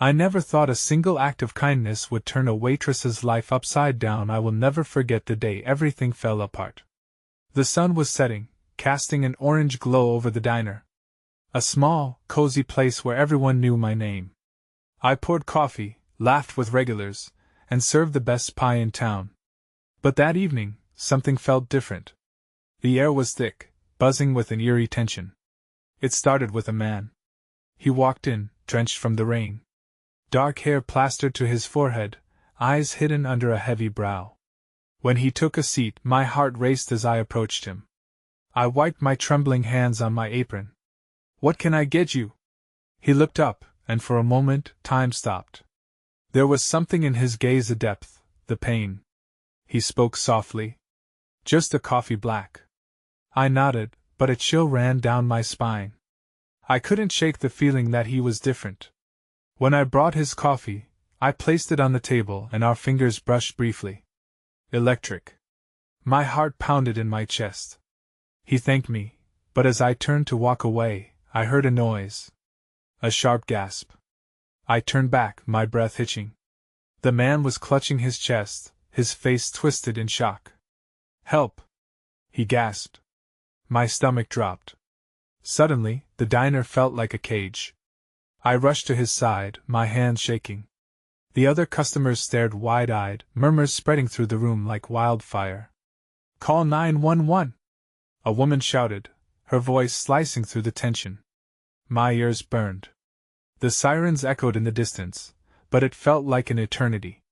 I never thought a single act of kindness would turn a waitress's life upside down. I will never forget the day everything fell apart. The sun was setting, casting an orange glow over the diner. A small, cozy place where everyone knew my name. I poured coffee, laughed with regulars, and served the best pie in town. But that evening, something felt different. The air was thick, buzzing with an eerie tension. It started with a man. He walked in, drenched from the rain. Dark hair plastered to his forehead, eyes hidden under a heavy brow. When he took a seat, my heart raced as I approached him. I wiped my trembling hands on my apron. "What can I get you?" He looked up, and for a moment, time stopped. There was something in his gaze, a depth, the pain. He spoke softly. "Just a coffee black." I nodded, but a chill ran down my spine. I couldn't shake the feeling that he was different. When I brought his coffee, I placed it on the table and our fingers brushed briefly. Electric. My heart pounded in my chest. He thanked me, but as I turned to walk away, I heard a noise. A sharp gasp. I turned back, my breath hitching. The man was clutching his chest, his face twisted in shock. "Help!" he gasped. My stomach dropped. Suddenly, the diner felt like a cage. I rushed to his side, my hands shaking. The other customers stared wide-eyed, murmurs spreading through the room like wildfire. "Call 911!" a woman shouted, her voice slicing through the tension. My ears burned. The sirens echoed in the distance, but it felt like an eternity.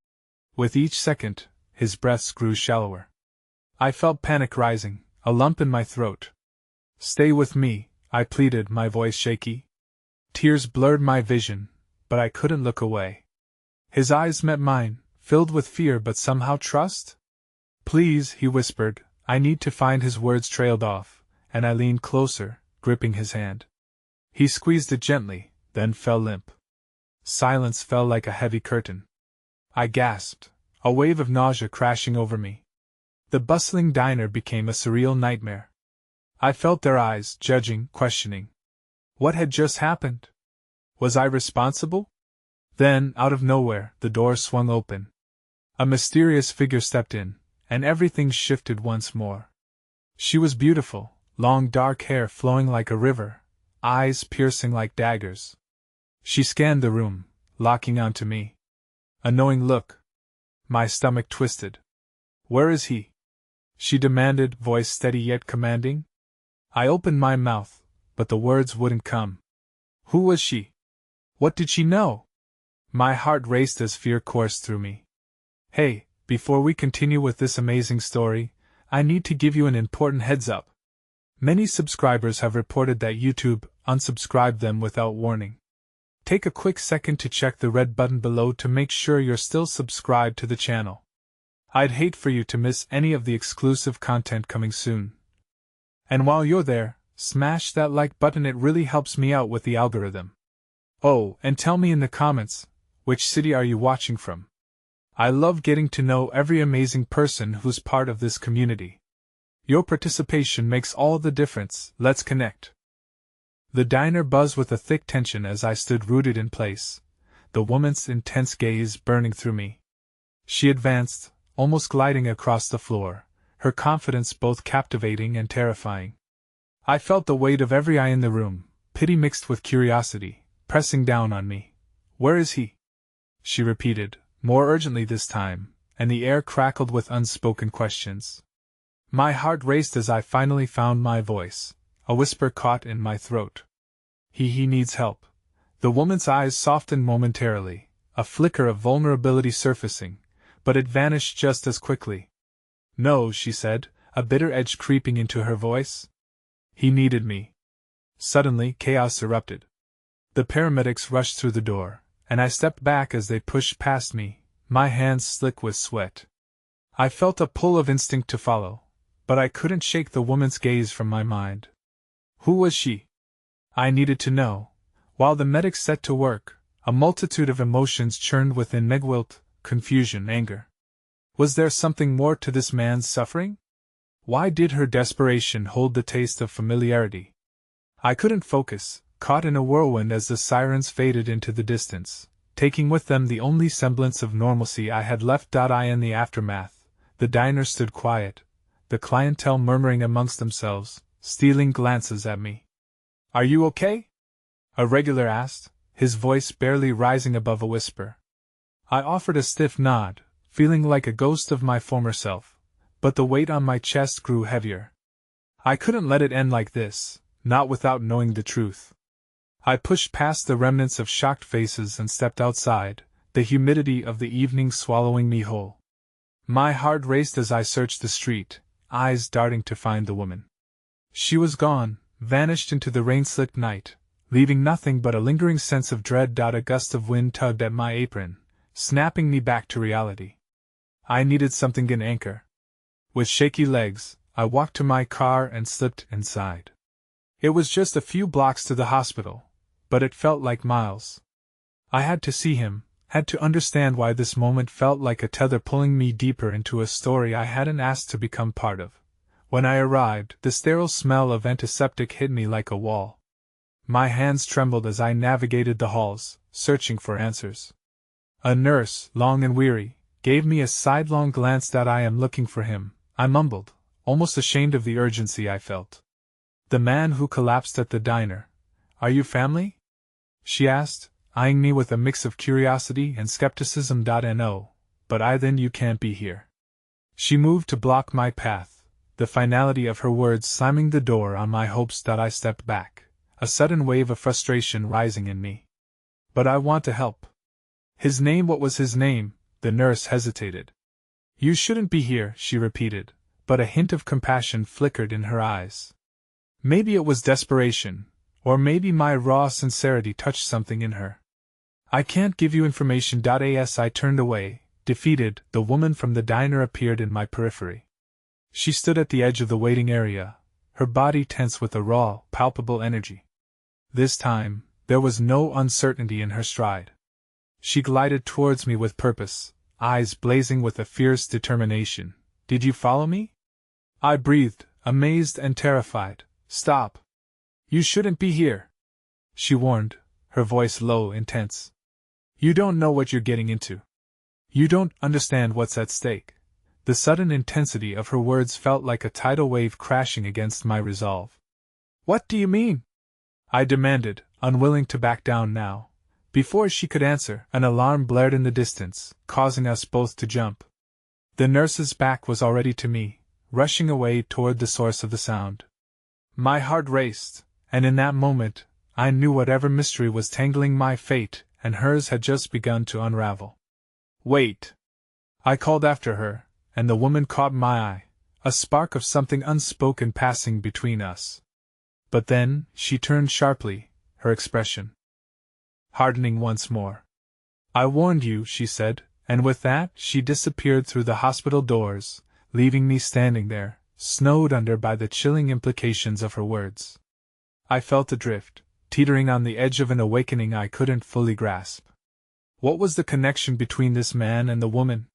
With each second, his breaths grew shallower. I felt panic rising, a lump in my throat. "Stay with me," I pleaded, my voice shaky. Tears blurred my vision, but I couldn't look away. His eyes met mine, filled with fear but somehow trust. "Please," he whispered. I need to find his words trailed off, and I leaned closer, gripping his hand. He squeezed it gently, then fell limp. Silence fell like a heavy curtain. I gasped, a wave of nausea crashing over me. The bustling diner became a surreal nightmare. I felt their eyes, judging, questioning. What had just happened? Was I responsible? Then, out of nowhere, the door swung open. A mysterious figure stepped in, and everything shifted once more. She was beautiful, long dark hair flowing like a river, eyes piercing like daggers. She scanned the room, locking onto me. A knowing look. My stomach twisted. "Where is he?" she demanded, voice steady yet commanding. I opened my mouth, but the words wouldn't come. Who was she? What did she know? My heart raced as fear coursed through me. Hey, before we continue with this amazing story, I need to give you an important heads up. Many subscribers have reported that YouTube unsubscribed them without warning. Take a quick second to check the red button below to make sure you're still subscribed to the channel. I'd hate for you to miss any of the exclusive content coming soon. And while you're there, smash that like button, it really helps me out with the algorithm. Oh, and tell me in the comments, which city are you watching from? I love getting to know every amazing person who's part of this community. Your participation makes all the difference. Let's connect. The diner buzzed with a thick tension as I stood rooted in place, the woman's intense gaze burning through me. She advanced, almost gliding across the floor, her confidence both captivating and terrifying. I felt the weight of every eye in the room, pity mixed with curiosity, pressing down on me. "Where is he?" she repeated, more urgently this time, and the air crackled with unspoken questions. My heart raced as I finally found my voice, a whisper caught in my throat. He needs help." The woman's eyes softened momentarily, a flicker of vulnerability surfacing, but it vanished just as quickly. "No," she said, a bitter edge creeping into her voice. "He needed me." Suddenly, chaos erupted. The paramedics rushed through the door, and I stepped back as they pushed past me, my hands slick with sweat. I felt a pull of instinct to follow, but I couldn't shake the woman's gaze from my mind. Who was she? I needed to know. While the medics set to work, a multitude of emotions churned within me: guilt, confusion, anger. Was there something more to this man's suffering? Why did her desperation hold the taste of familiarity? I couldn't focus, caught in a whirlwind as the sirens faded into the distance, taking with them the only semblance of normalcy I had left. In the aftermath, the diner stood quiet, the clientele murmuring amongst themselves, stealing glances at me. "Are you okay?" a regular asked, his voice barely rising above a whisper. I offered a stiff nod, feeling like a ghost of my former self, but the weight on my chest grew heavier. I couldn't let it end like this, not without knowing the truth. I pushed past the remnants of shocked faces and stepped outside, the humidity of the evening swallowing me whole. My heart raced as I searched the street, eyes darting to find the woman. She was gone, vanished into the rain-slicked night, leaving nothing but a lingering sense of dread. A gust of wind tugged at my apron, snapping me back to reality. I needed something an anchor. With shaky legs, I walked to my car and slipped inside. It was just a few blocks to the hospital, but it felt like miles. I had to see him, had to understand why this moment felt like a tether pulling me deeper into a story I hadn't asked to become part of. When I arrived, the sterile smell of antiseptic hit me like a wall. My hands trembled as I navigated the halls, searching for answers. A nurse, long and weary, gave me a sidelong glance. "I am looking for him," I mumbled, almost ashamed of the urgency I felt. "The man who collapsed at the diner. Are you family?" she asked, eyeing me with a mix of curiosity and skepticism. "No, but then you can't be here." She moved to block my path, the finality of her words slamming the door on my hopes. I stepped back, a sudden wave of frustration rising in me. "But I want to help." "His name, what was his name?" The nurse hesitated. "You shouldn't be here," she repeated, but a hint of compassion flickered in her eyes. Maybe it was desperation, or maybe my raw sincerity touched something in her. "I can't give you information." As I turned away, defeated, the woman from the diner appeared in my periphery. She stood at the edge of the waiting area, her body tense with a raw, palpable energy. This time, there was no uncertainty in her stride. She glided towards me with purpose, eyes blazing with a fierce determination. "Did you follow me?" I breathed, amazed and terrified. "Stop! You shouldn't be here," she warned, her voice low, intense. "You don't know what you're getting into. You don't understand what's at stake." The sudden intensity of her words felt like a tidal wave crashing against my resolve. "What do you mean?" I demanded, unwilling to back down now. Before she could answer, an alarm blared in the distance, causing us both to jump. The nurse's back was already to me, rushing away toward the source of the sound. My heart raced, and in that moment, I knew whatever mystery was tangling my fate and hers had just begun to unravel. "Wait!" I called after her, and the woman caught my eye, a spark of something unspoken passing between us. But then, she turned sharply, her expression hardening once more. "I warned you," she said, and with that, she disappeared through the hospital doors, leaving me standing there, snowed under by the chilling implications of her words. I felt adrift, teetering on the edge of an awakening I couldn't fully grasp. What was the connection between this man and the woman?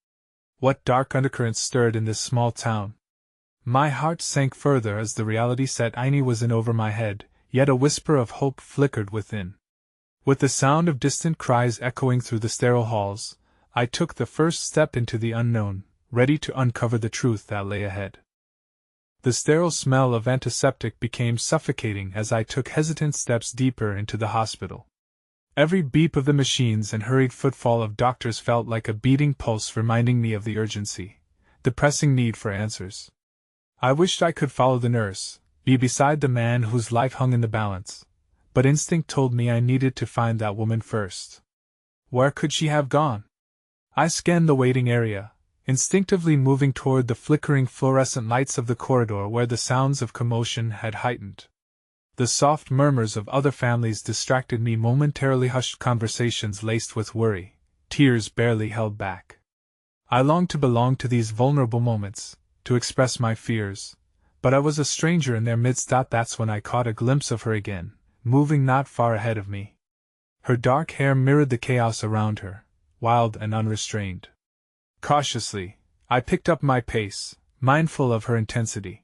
What dark undercurrents stirred in this small town? My heart sank further as the reality set was in over my head, yet a whisper of hope flickered within. With the sound of distant cries echoing through the sterile halls, I took the first step into the unknown, ready to uncover the truth that lay ahead. The sterile smell of antiseptic became suffocating as I took hesitant steps deeper into the hospital. Every beep of the machines and hurried footfall of doctors felt like a beating pulse reminding me of the urgency, the pressing need for answers. I wished I could follow the nurse, be beside the man whose life hung in the balance, but instinct told me I needed to find that woman first. Where could she have gone? I scanned the waiting area, instinctively moving toward the flickering fluorescent lights of the corridor where the sounds of commotion had heightened. The soft murmurs of other families distracted me, momentarily hushed conversations laced with worry, tears barely held back. I longed to belong to these vulnerable moments, to express my fears, but I was a stranger in their midst. That's when I caught a glimpse of her again, moving not far ahead of me. Her dark hair mirrored the chaos around her, wild and unrestrained. Cautiously, I picked up my pace, mindful of her intensity.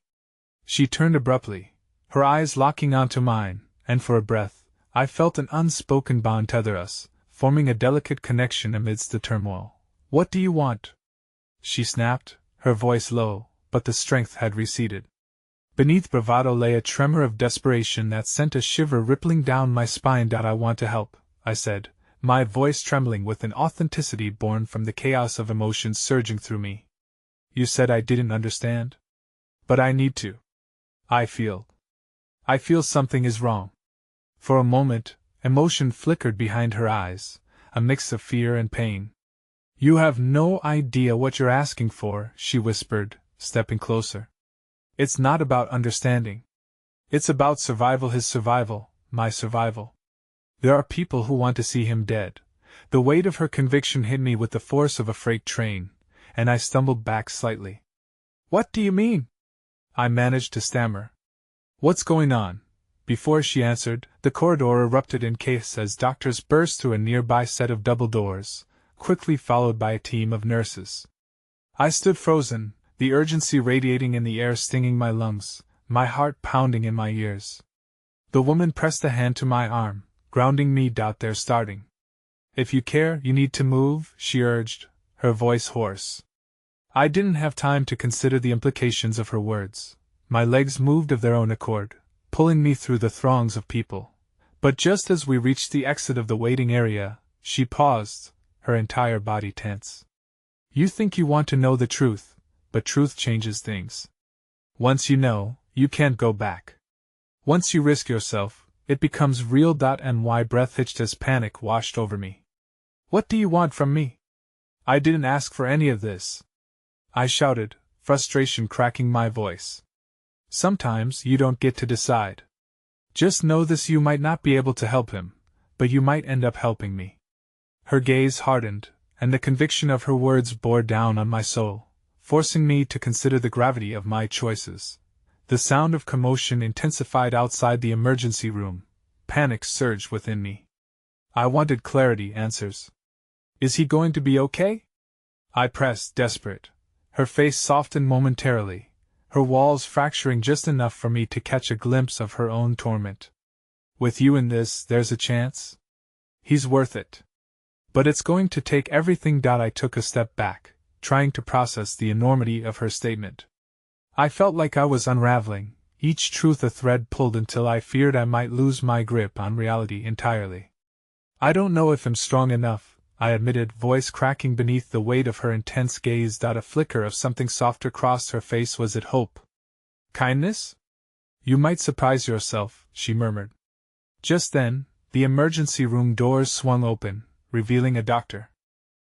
She turned abruptly, her eyes locking onto mine, and for a breath, I felt an unspoken bond tether us, forming a delicate connection amidst the turmoil. "What do you want?" she snapped, her voice low, but the strength had receded. Beneath bravado lay a tremor of desperation that sent a shiver rippling down my spine. "I want to help," I said, my voice trembling with an authenticity born from the chaos of emotions surging through me. "You said I didn't understand? But I need to. I feel something is wrong." For a moment, emotion flickered behind her eyes, a mix of fear and pain. "You have no idea what you're asking for," she whispered, stepping closer. "It's not about understanding. It's about survival, his survival, my survival. There are people who want to see him dead." The weight of her conviction hit me with the force of a freight train, and I stumbled back slightly. "What do you mean?" I managed to stammer. "What's going on?" Before she answered, the corridor erupted in chaos as doctors burst through a nearby set of double doors, quickly followed by a team of nurses. I stood frozen, the urgency radiating in the air, stinging my lungs, my heart pounding in my ears. The woman pressed a hand to my arm, grounding me. "They're starting. If you care, you need to move," she urged, her voice hoarse. I didn't have time to consider the implications of her words. My legs moved of their own accord, pulling me through the throngs of people. But just as we reached the exit of the waiting area, she paused, her entire body tense. "You think you want to know the truth, but truth changes things. Once you know, you can't go back. Once you risk yourself, it becomes real." And my breath hitched as panic washed over me. "What do you want from me? I didn't ask for any of this," I shouted, frustration cracking my voice. "Sometimes you don't get to decide. Just know this: you might not be able to help him, but you might end up helping me." Her gaze hardened, and the conviction of her words bore down on my soul, forcing me to consider the gravity of my choices. The sound of commotion intensified outside the emergency room. Panic surged within me. I wanted clarity, answers. "Is he going to be okay?" I pressed, desperate. Her face softened momentarily, her walls fracturing just enough for me to catch a glimpse of her own torment. "With you in this, there's a chance? He's worth it. But it's going to take everything." I took a step back, trying to process the enormity of her statement. I felt like I was unraveling, each truth a thread pulled, until I feared I might lose my grip on reality entirely. "I don't know if I'm strong enough," I admitted, voice cracking beneath the weight of her intense gaze. A flicker of something softer crossed her face. "Was it hope? Kindness? You might surprise yourself," she murmured. Just then, the emergency room doors swung open, revealing a doctor.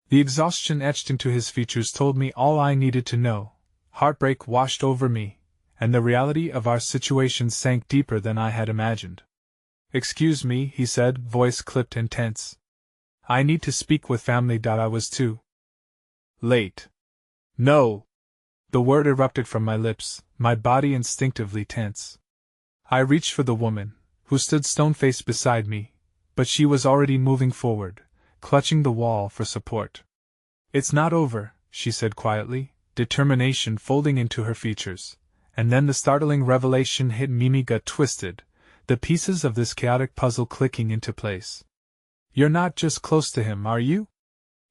The exhaustion etched into his features told me all I needed to know. Heartbreak washed over me, and the reality of our situation sank deeper than I had imagined. "Excuse me," he said, voice clipped and tense. "I need to speak with family." I was too late. "No!" The word erupted from my lips, my body instinctively tense. I reached for the woman, who stood stone-faced beside me, but she was already moving forward, clutching the wall for support. "It's not over," she said quietly, determination folding into her features. And then the startling revelation hit me. My gut twisted, the pieces of this chaotic puzzle clicking into place. "You're not just close to him, are you?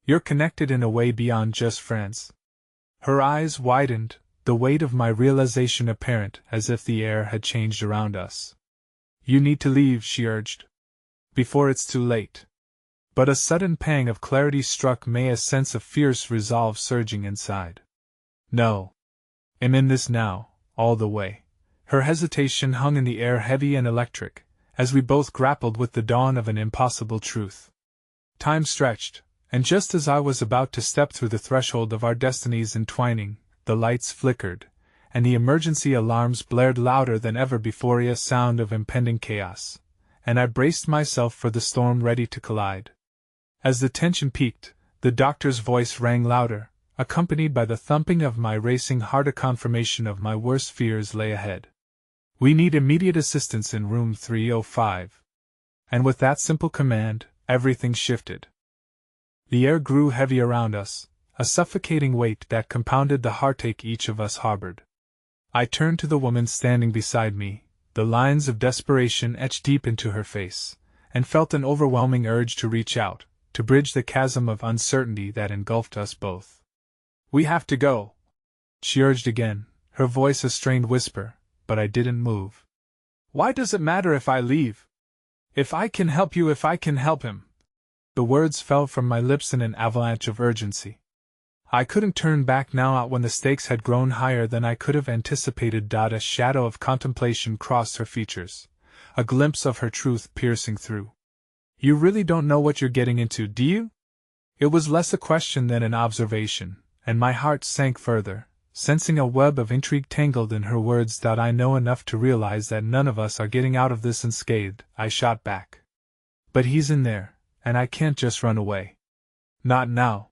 You're connected in a way beyond just friends." Her eyes widened, the weight of my realization apparent, as if the air had changed around us. "You need to leave," she urged, "before it's too late." But a sudden pang of clarity struck me, a sense of fierce resolve surging inside. "No. I'm in this now, all the way." Her hesitation hung in the air, heavy and electric, as we both grappled with the dawn of an impossible truth. Time stretched, and just as I was about to step through the threshold of our destinies entwining, the lights flickered, and the emergency alarms blared louder than ever before, a sound of impending chaos, and I braced myself for the storm ready to collide. As the tension peaked, the doctor's voice rang louder, accompanied by the thumping of my racing heart, a confirmation of my worst fears lay ahead. "We need immediate assistance in room 305. And with that simple command, everything shifted. The air grew heavy around us, a suffocating weight that compounded the heartache each of us harbored. I turned to the woman standing beside me, the lines of desperation etched deep into her face, and felt an overwhelming urge to reach out, to bridge the chasm of uncertainty that engulfed us both. "We have to go," she urged again, her voice a strained whisper, but I didn't move. "Why does it matter if I leave? If I can help you, if I can help him." The words fell from my lips in an avalanche of urgency. I couldn't turn back now, out when the stakes had grown higher than I could have anticipated. A shadow of contemplation crossed her features, a glimpse of her truth piercing through. "You really don't know what you're getting into, do you?" It was less a question than an observation, and my heart sank further, sensing a web of intrigue tangled in her words. "I know enough to realize that none of us are getting out of this unscathed," I shot back. "But he's in there, and I can't just run away. Not now."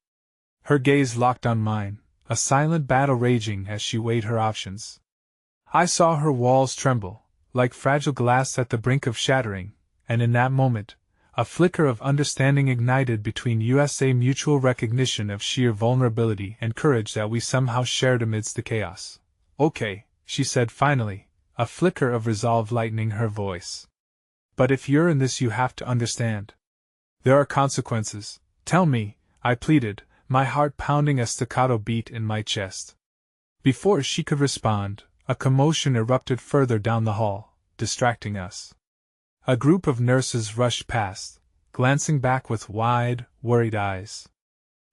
Her gaze locked on mine, a silent battle raging as she weighed her options. I saw her walls tremble, like fragile glass at the brink of shattering, and in that moment, a flicker of understanding ignited between us, a mutual recognition of sheer vulnerability and courage that we somehow shared amidst the chaos. "Okay," she said finally, a flicker of resolve lightening her voice. "But if you're in this, you have to understand. There are consequences. Tell me," I pleaded, my heart pounding a staccato beat in my chest. Before she could respond, a commotion erupted further down the hall, distracting us. A group of nurses rushed past, glancing back with wide, worried eyes.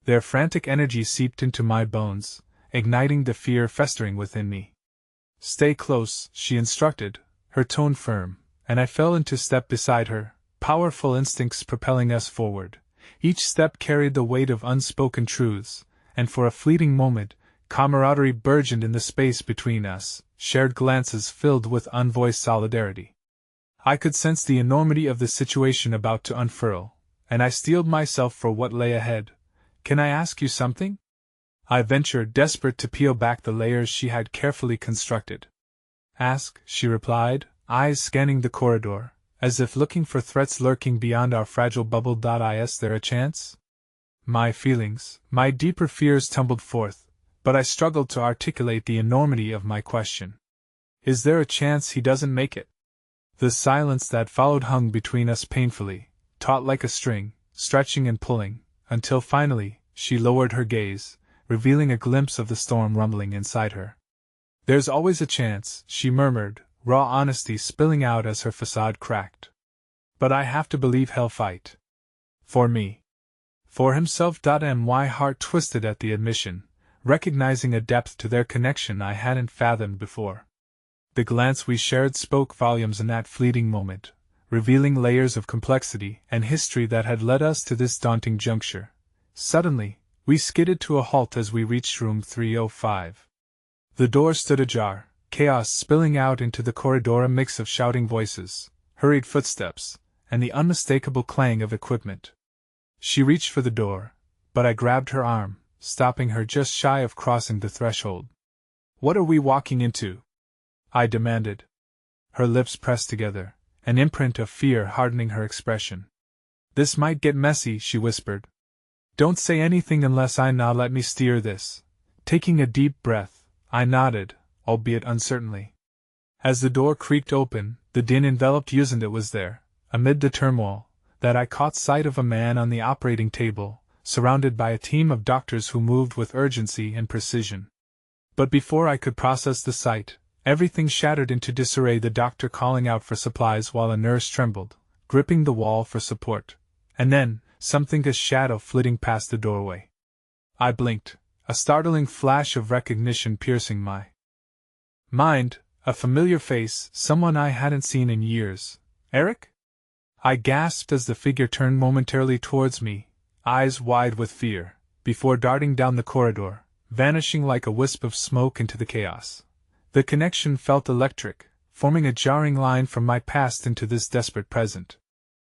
Their frantic energy seeped into my bones, igniting the fear festering within me. "Stay close," she instructed, her tone firm, and I fell into step beside her, powerful instincts propelling us forward. Each step carried the weight of unspoken truths, and for a fleeting moment, camaraderie burgeoned in the space between us, shared glances filled with unvoiced solidarity. I could sense the enormity of the situation about to unfurl, and I steeled myself for what lay ahead. "Can I ask you something?" I ventured, desperate to peel back the layers she had carefully constructed. "Ask," she replied, eyes scanning the corridor, as if looking for threats lurking beyond our fragile bubble. "Is there a chance?" My feelings, my deeper fears tumbled forth, but I struggled to articulate the enormity of my question. "Is there a chance he doesn't make it?" The silence that followed hung between us painfully, taut like a string, stretching and pulling, until finally, she lowered her gaze, revealing a glimpse of the storm rumbling inside her. "There's always a chance," she murmured, raw honesty spilling out as her facade cracked. "But I have to believe he'll fight. For me. For himself." My heart twisted at the admission, recognizing a depth to their connection I hadn't fathomed before. The glance we shared spoke volumes in that fleeting moment, revealing layers of complexity and history that had led us to this daunting juncture. Suddenly, we skidded to a halt as we reached room 305. The door stood ajar, chaos spilling out into the corridor, a mix of shouting voices, hurried footsteps, and the unmistakable clang of equipment. She reached for the door, but I grabbed her arm, stopping her just shy of crossing the threshold. "What are we walking into?" I demanded. Her lips pressed together, an imprint of fear hardening her expression. "This might get messy," she whispered. "Don't say anything unless I nod. Let me steer this." Taking a deep breath, I nodded, albeit uncertainly. As the door creaked open, the din enveloped us, and it was there, amid the turmoil, that I caught sight of a man on the operating table, surrounded by a team of doctors who moved with urgency and precision. But before I could process the sight, everything shattered into disarray, the doctor calling out for supplies while a nurse trembled, gripping the wall for support. And then, something, a shadow flitting past the doorway. I blinked, a startling flash of recognition piercing my mind, a familiar face, someone I hadn't seen in years. "Eric?" I gasped as the figure turned momentarily towards me, eyes wide with fear, before darting down the corridor, vanishing like a wisp of smoke into the chaos. The connection felt electric, forming a jarring line from my past into this desperate present.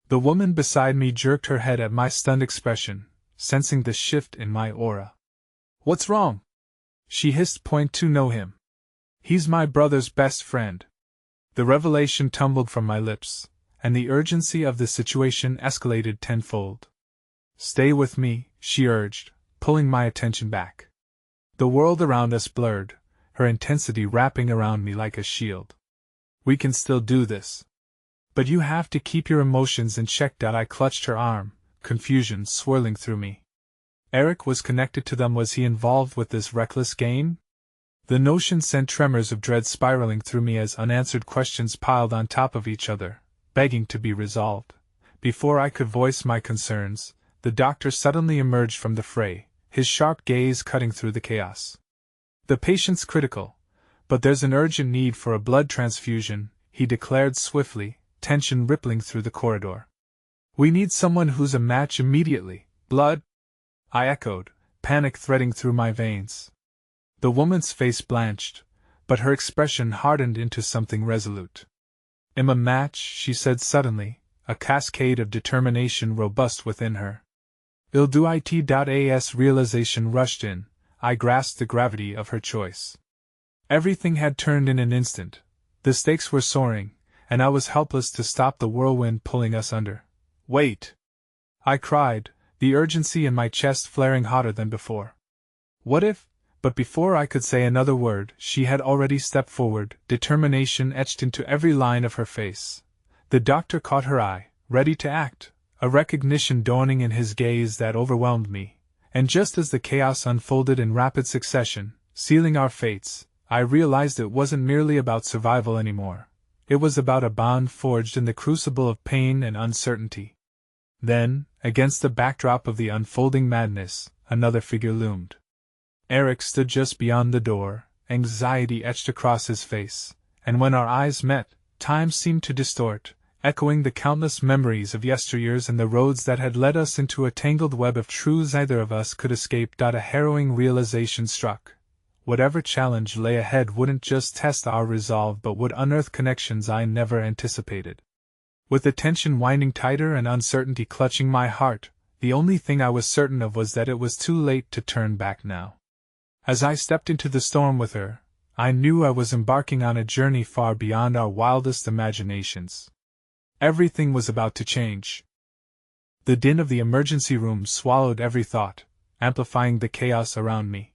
The woman beside me jerked her head at my stunned expression, sensing the shift in my aura. "What's wrong?" she hissed. "Point to know him. He's my brother's best friend." The revelation tumbled from my lips, and the urgency of the situation escalated tenfold. "Stay with me," she urged, pulling my attention back. The world around us blurred, her intensity wrapping around me like a shield. "We can still do this. But you have to keep your emotions in check." I clutched her arm, confusion swirling through me. Eric was connected to them. Was he involved with this reckless gain? The notion sent tremors of dread spiraling through me as unanswered questions piled on top of each other, begging to be resolved. Before I could voice my concerns, the doctor suddenly emerged from the fray, his sharp gaze cutting through the chaos. "The patient's critical, but there's an urgent need for a blood transfusion," he declared swiftly, tension rippling through the corridor. "We need someone who's a match immediately." "Blood?" I echoed, panic threading through my veins. The woman's face blanched, but her expression hardened into something resolute. "I'm a match," she said suddenly, a cascade of determination robust within her. "I'll do it." Realization rushed in. I grasped the gravity of her choice. Everything had turned in an instant. The stakes were soaring, and I was helpless to stop the whirlwind pulling us under. "Wait!" I cried, the urgency in my chest flaring hotter than before. "What if—" But before I could say another word, she had already stepped forward, determination etched into every line of her face. The doctor caught her eye, ready to act, a recognition dawning in his gaze that overwhelmed me, and just as the chaos unfolded in rapid succession, sealing our fates, I realized it wasn't merely about survival anymore. It was about a bond forged in the crucible of pain and uncertainty. Then, against the backdrop of the unfolding madness, another figure loomed. Eric stood just beyond the door, anxiety etched across his face, and when our eyes met, time seemed to distort, echoing the countless memories of yesteryears and the roads that had led us into a tangled web of truths neither of us could escape. A harrowing realization struck. Whatever challenge lay ahead wouldn't just test our resolve but would unearth connections I never anticipated. With the tension winding tighter and uncertainty clutching my heart, the only thing I was certain of was that it was too late to turn back now. As I stepped into the storm with her, I knew I was embarking on a journey far beyond our wildest imaginations. Everything was about to change. The din of the emergency room swallowed every thought, amplifying the chaos around me.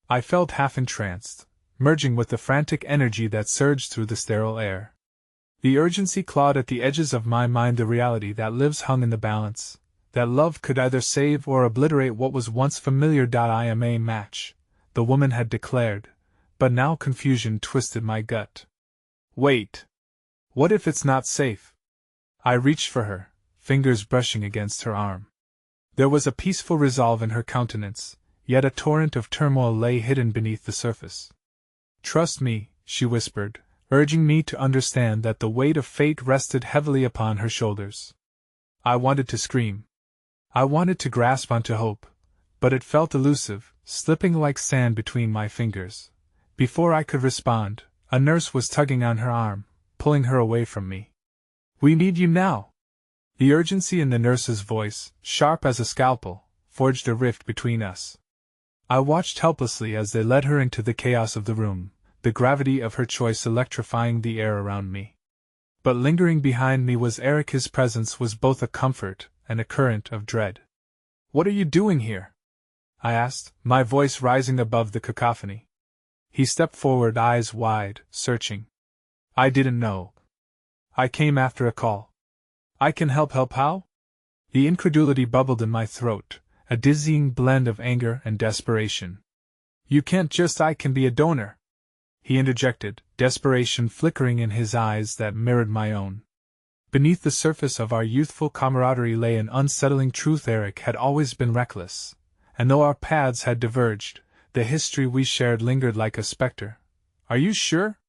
I felt half entranced, merging with the frantic energy that surged through the sterile air. The urgency clawed at the edges of my mind. The reality that lives hung in the balance, that love could either save or obliterate what was once familiar. I am a match, the woman had declared, but now confusion twisted my gut. "Wait! What if it's not safe?" I reached for her, fingers brushing against her arm. There was a peaceful resolve in her countenance, yet a torrent of turmoil lay hidden beneath the surface. "Trust me," she whispered, urging me to understand that the weight of fate rested heavily upon her shoulders. I wanted to scream. I wanted to grasp onto hope, but it felt elusive, slipping like sand between my fingers. Before I could respond, a nurse was tugging on her arm, pulling her away from me. "We need you now!" The urgency in the nurse's voice, sharp as a scalpel, forged a rift between us. I watched helplessly as they led her into the chaos of the room, the gravity of her choice electrifying the air around me. But lingering behind me was Eric. His presence was both a comfort and a current of dread. "What are you doing here?" I asked, my voice rising above the cacophony. He stepped forward, eyes wide, searching. "I didn't know. I came after a call." "I can help how?" The incredulity bubbled in my throat, a dizzying blend of anger and desperation. "You can't just— I can be a donor," he interjected, desperation flickering in his eyes that mirrored my own. Beneath the surface of our youthful camaraderie lay an unsettling truth. Eric had always been reckless, and though our paths had diverged, the history we shared lingered like a specter. "Are you sure?"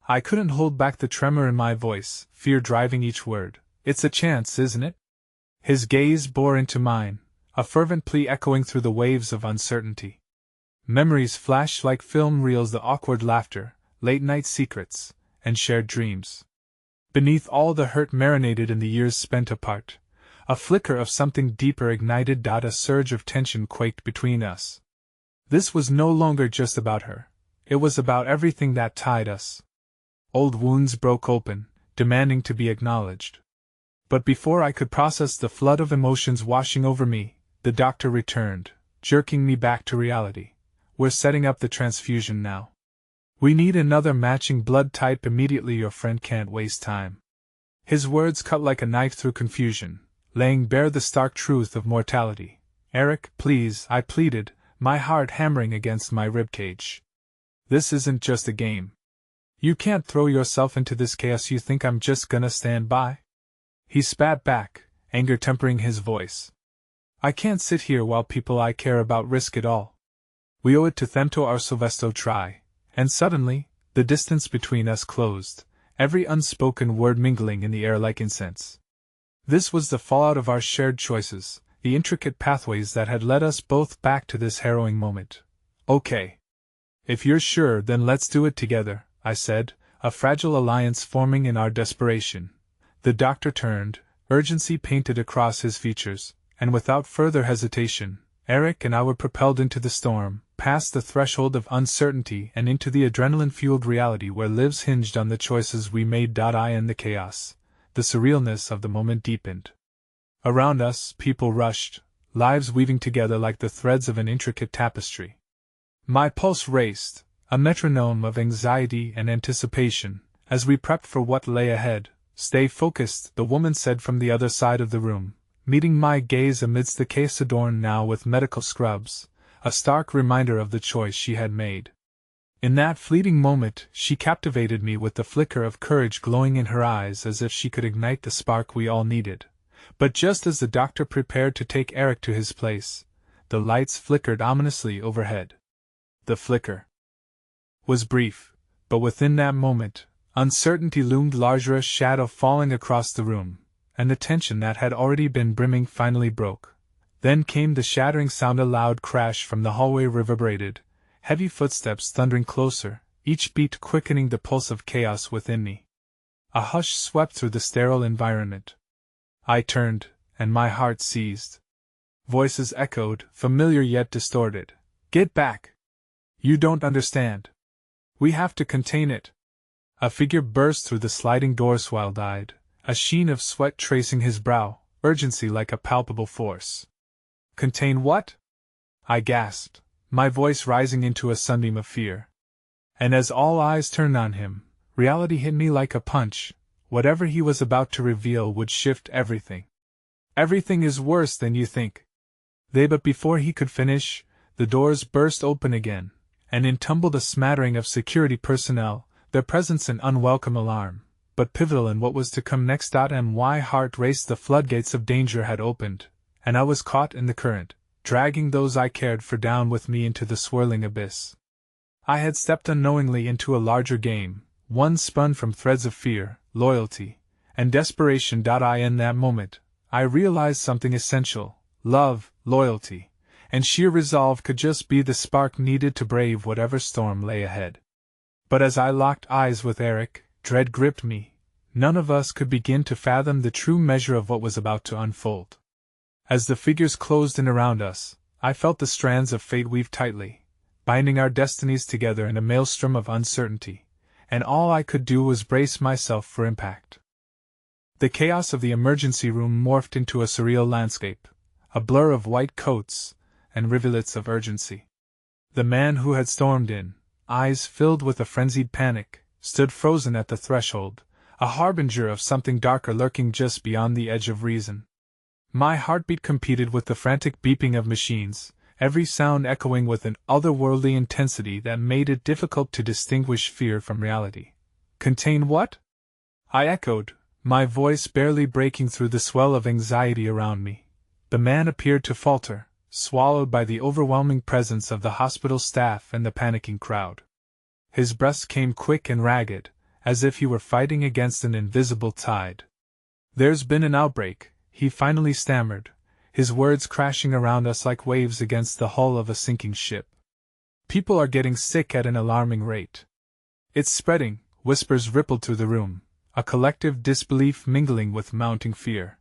I couldn't hold back the tremor in my voice, fear driving each word. "It's a chance, isn't it?" His gaze bore into mine, a fervent plea echoing through the waves of uncertainty. Memories flashed like film reels, the awkward laughter, late-night secrets, and shared dreams. Beneath all the hurt marinated in the years spent apart, a flicker of something deeper ignited. A surge of tension quaked between us. This was no longer just about her. It was about everything that tied us. Old wounds broke open, demanding to be acknowledged. But before I could process the flood of emotions washing over me, the doctor returned, jerking me back to reality. "We're setting up the transfusion now. We need another matching blood type immediately. Your friend can't waste time." His words cut like a knife through confusion, laying bare the stark truth of mortality. "Eric, please," I pleaded, my heart hammering against my ribcage. "This isn't just a game. You can't throw yourself into this chaos. You think I'm just gonna stand by?" He spat back, anger tempering his voice. "I can't sit here while people I care about risk it all. We owe it to them to our Sylvesto try." And suddenly, the distance between us closed, every unspoken word mingling in the air like incense. This was the fallout of our shared choices, the intricate pathways that had led us both back to this harrowing moment. "Okay. If you're sure, then let's do it together," I said, a fragile alliance forming in our desperation. The doctor turned, urgency painted across his features, and without further hesitation, Eric and I were propelled into the storm, past the threshold of uncertainty and into the adrenaline-fueled reality where lives hinged on the choices we made. In the chaos, the surrealness of the moment deepened. Around us, people rushed, lives weaving together like the threads of an intricate tapestry. My pulse raced, a metronome of anxiety and anticipation, as we prepped for what lay ahead. "Stay focused," the woman said from the other side of the room, meeting my gaze amidst the case adorned now with medical scrubs, a stark reminder of the choice she had made. In that fleeting moment, she captivated me with the flicker of courage glowing in her eyes as if she could ignite the spark we all needed. But just as the doctor prepared to take Eric to his place, the lights flickered ominously overhead. The flicker was brief, but within that moment, uncertainty loomed larger, a shadow falling across the room, and the tension that had already been brimming finally broke. Then came the shattering sound. A loud crash from the hallway reverberated, heavy footsteps thundering closer, each beat quickening the pulse of chaos within me. A hush swept through the sterile environment. I turned, and my heart seized. Voices echoed, familiar yet distorted. "Get back! You don't understand. We have to contain it." A figure burst through the sliding doors wild-eyed, a sheen of sweat tracing his brow, urgency like a palpable force. "Contain what?" I gasped, my voice rising into a sunbeam of fear. And as all eyes turned on him, reality hit me like a punch. Whatever he was about to reveal would shift everything. "Everything is worse than you think." But before he could finish, the doors burst open again, and in tumbled a smattering of security personnel, their presence an unwelcome alarm, but pivotal in what was to come next. My heart raced. The floodgates of danger had opened, and I was caught in the current, dragging those I cared for down with me into the swirling abyss. I had stepped unknowingly into a larger game, one spun from threads of fear, loyalty, and desperation. In that moment, I realized something essential: love, loyalty, and sheer resolve could just be the spark needed to brave whatever storm lay ahead. But as I locked eyes with Eric, dread gripped me. None of us could begin to fathom the true measure of what was about to unfold. As the figures closed in around us, I felt the strands of fate weave tightly, binding our destinies together in a maelstrom of uncertainty, and all I could do was brace myself for impact. The chaos of the emergency room morphed into a surreal landscape, a blur of white coats and rivulets of urgency. The man who had stormed in, eyes filled with a frenzied panic, stood frozen at the threshold, a harbinger of something darker lurking just beyond the edge of reason. My heartbeat competed with the frantic beeping of machines, every sound echoing with an otherworldly intensity that made it difficult to distinguish fear from reality. "Contain what?" I echoed, my voice barely breaking through the swell of anxiety around me. The man appeared to falter, swallowed by the overwhelming presence of the hospital staff and the panicking crowd. His breath came quick and ragged, as if he were fighting against an invisible tide. "There's been an outbreak," he finally stammered, his words crashing around us like waves against the hull of a sinking ship. "People are getting sick at an alarming rate. It's spreading," whispers rippled through the room, a collective disbelief mingling with mounting fear.